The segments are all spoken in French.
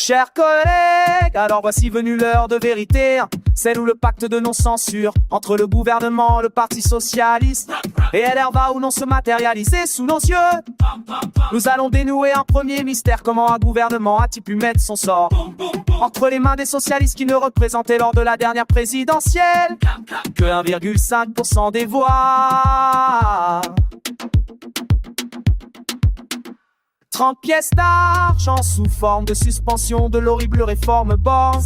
Chers collègues, alors voici venue l'heure de vérité, celle où le pacte de non-censure entre le gouvernement, le parti socialiste et LR va ou non se matérialiser sous nos yeux. Nous allons dénouer un premier mystère: comment un gouvernement a-t-il pu mettre son sort entre les mains des socialistes qui ne représentaient lors de la dernière présidentielle que 1,5% des voix. 30 pièces d'argent sous forme de suspension de l'horrible réforme Borne,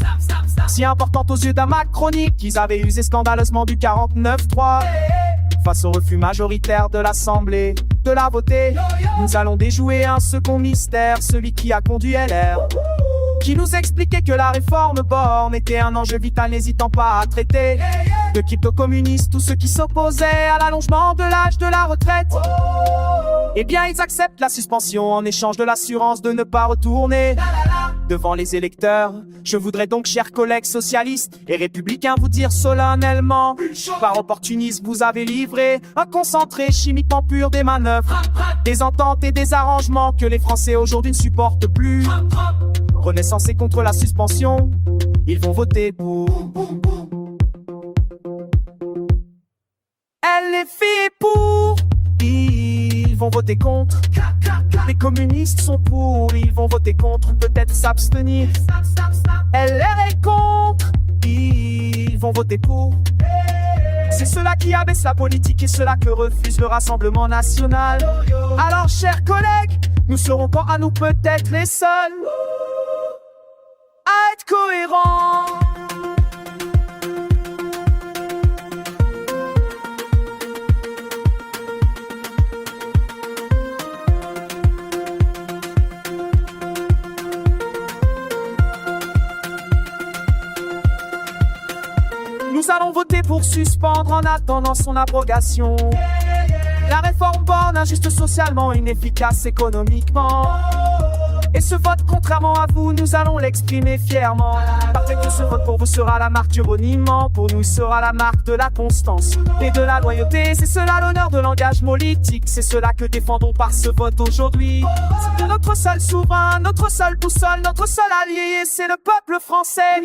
si importante aux yeux d'un macronique qu'ils avaient usé scandaleusement du 49.3. Face au refus majoritaire de l'Assemblée de la voter, nous allons déjouer un second mystère, celui qui a conduit LR, qui nous expliquait que la réforme Borne était un enjeu vital, n'hésitant pas à traiter de crypto-communistes tous ceux qui s'opposaient à l'allongement de l'âge de la retraite. Eh bien, ils acceptent la suspension en échange de l'assurance de ne pas retourner devant les électeurs. Je voudrais donc, chers collègues socialistes et républicains, vous dire solennellement: par opportunisme, vous avez livré un concentré chimiquement pur des manœuvres, des ententes et des arrangements que les Français aujourd'hui ne supportent plus. Renaissance est contre la suspension, ils vont voter pour. LFI est pour, ils vont voter contre. Les communistes sont pour, ils vont voter contre, peut-être s'abstenir. LR est contre, ils vont voter pour. C'est cela qui abaisse la politique et cela que refuse le Rassemblement national. Alors, chers collègues, nous serons quant à nous peut-être les seuls à être cohérents. Nous allons voter pour suspendre en attendant son abrogation la réforme Borne, injuste socialement, inefficace économiquement. Et ce vote, contrairement à vous, nous allons l'exprimer fièrement. Parce que ce vote pour vous sera la marque du reniement, pour nous sera la marque de la constance et de la loyauté. C'est cela l'honneur de l'engagement politique, c'est cela que défendons par ce vote aujourd'hui. C'est notre seul souverain, notre seul boussole, notre seul allié, c'est le peuple français.